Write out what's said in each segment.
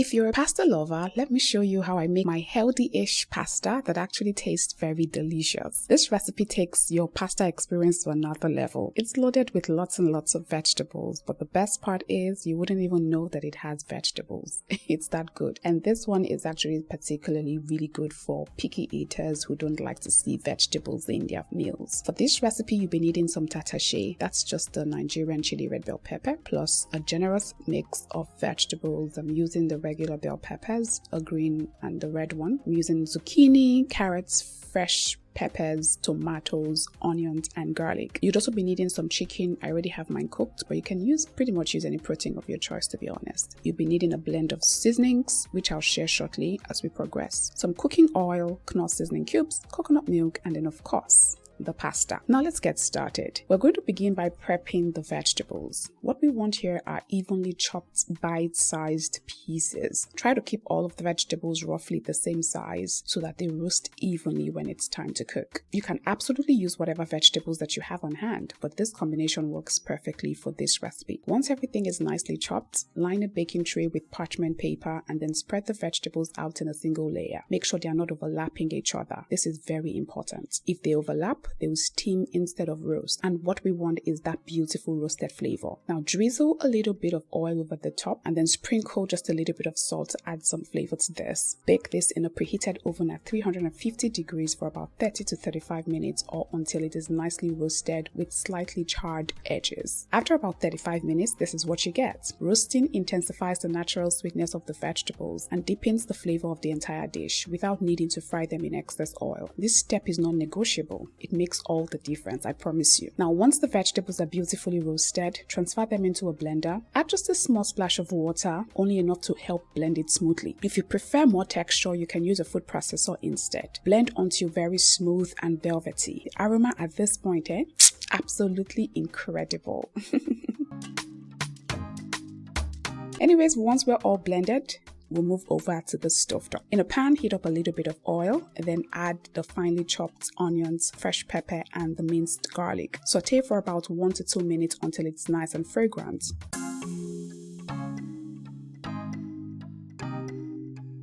If you're a pasta lover, let me show you how I make my healthy-ish pasta that actually tastes very delicious. This recipe takes your pasta experience to another level. It's loaded with lots and lots of vegetables, but the best part is you wouldn't even know that it has vegetables. It's that good. And this one is actually particularly really good for picky eaters who don't like to see vegetables in their meals. For this recipe, you'll be needing some tatashe. That's just the Nigerian chili red bell pepper, plus a generous mix of vegetables. I'm using the regular bell peppers, a green and the red one. I'm using zucchini, carrots, fresh peppers, tomatoes, onions, and garlic. You'd also be needing some chicken. I already have mine cooked, but you can pretty much use any protein of your choice, to be honest. You'll be needing a blend of seasonings, which I'll share shortly as we progress. Some cooking oil, Knorr seasoning cubes, coconut milk, and then of course, the pasta. Now let's get started. We're going to begin by prepping the vegetables. What we want here are evenly chopped bite-sized pieces. Try to keep all of the vegetables roughly the same size so that they roast evenly when it's time to cook. You can absolutely use whatever vegetables that you have on hand, but this combination works perfectly for this recipe. Once everything is nicely chopped, line a baking tray with parchment paper and then spread the vegetables out in a single layer. Make sure they are not overlapping each other. This is very important. If they overlap, they will steam instead of roast, and what we want is that beautiful roasted flavor. Now drizzle a little bit of oil over the top and then sprinkle just a little bit of salt to add some flavor to this. Bake this in a preheated oven at 350 degrees for about 30 to 35 minutes or until it is nicely roasted with slightly charred edges. After about 35 minutes, this is what you get. Roasting intensifies the natural sweetness of the vegetables and deepens the flavor of the entire dish without needing to fry them in excess oil. This step is non-negotiable. It makes all the difference, I promise you. Now, once the vegetables are beautifully roasted, transfer them into a blender. Add just a small splash of water, only enough to help blend it smoothly. If you prefer more texture, you can use a food processor instead. Blend until very smooth and velvety. The aroma at this point, absolutely incredible. Anyways, once we're all blended, we'll move over to the stovetop. In a pan, heat up a little bit of oil and then add the finely chopped onions, fresh pepper, and the minced garlic. Saute for about 1 to 2 minutes until it's nice and fragrant.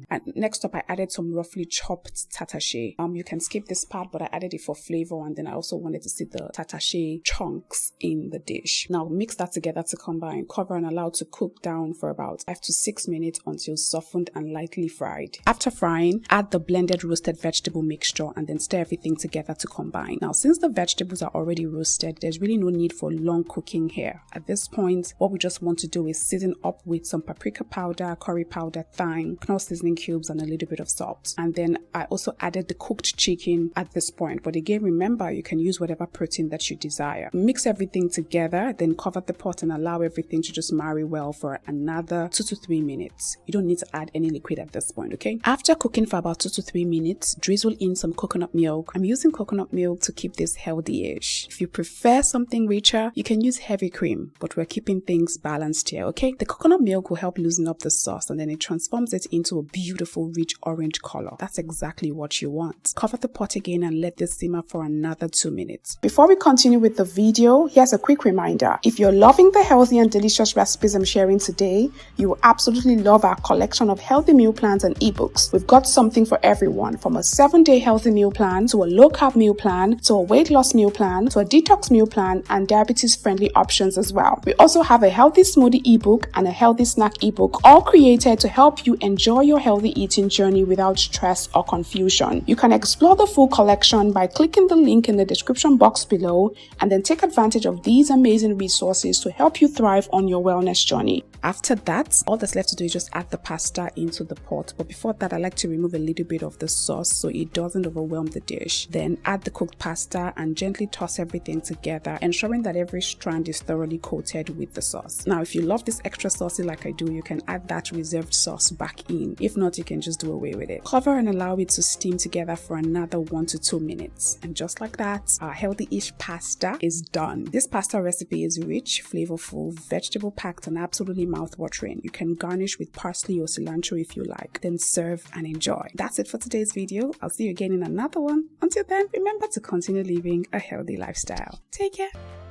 And next up, I added some roughly chopped tatashe. You can skip this part, but I added it for flavor, and then I also wanted to see the tatashe chunks in the dish. Now mix that together to combine. Cover and allow to cook down for about 5 to 6 minutes until softened and lightly fried. After frying, add the blended roasted vegetable mixture and then stir everything together to combine. Now, since the vegetables are already roasted, there's really no need for long cooking here. At this point, what we just want to do is season up with some paprika powder, curry powder, thyme, Knorr seasoning cubes, and a little bit of salt. And then I also added the cooked chicken at this point, but again, remember, you can use whatever protein that you desire. Mix everything together, then cover the pot and allow everything to just marry well for another 2 to 3 minutes. You don't need to add any liquid at this point, okay? After cooking for about 2 to 3 minutes, drizzle in some coconut milk. I'm using coconut milk to keep this healthy-ish. If you prefer something richer, you can use heavy cream, but we're keeping things balanced here, okay? The coconut milk will help loosen up the sauce and then it transforms it into a beautiful rich orange color. That's exactly what you want. Cover the pot again and let this simmer for another 2 minutes. Before we continue with the video, here's a quick reminder. If you're loving the healthy and delicious recipes I'm sharing today, you will absolutely love our collection of healthy meal plans and ebooks. We've got something for everyone, from a 7-day healthy meal plan to a low-carb meal plan to a weight loss meal plan to a detox meal plan and diabetes-friendly options as well. We also have a healthy smoothie ebook and a healthy snack ebook, all created to help you enjoy your healthy eating journey without stress or confusion. You can explore the full collection by clicking the link in the description box below and then take advantage of these amazing resources to help you thrive on your wellness journey. After that, all that's left to do is just add the pasta into the pot. But before that, I like to remove a little bit of the sauce so it doesn't overwhelm the dish. Then add the cooked pasta and gently toss everything together, ensuring that every strand is thoroughly coated with the sauce. Now, if you love this extra saucy like I do, you can add that reserved sauce back in. If not, you can just do away with it. Cover and allow it to steam together for another 1 to 2 minutes. And just like that, our healthy-ish pasta is done. This pasta recipe is rich, flavorful, vegetable-packed, and absolutely mouth-watering. You can garnish with parsley or cilantro if you like. Then serve and enjoy. That's it for today's video. I'll see you again in another one. Until then, remember to continue living a healthy lifestyle. Take care.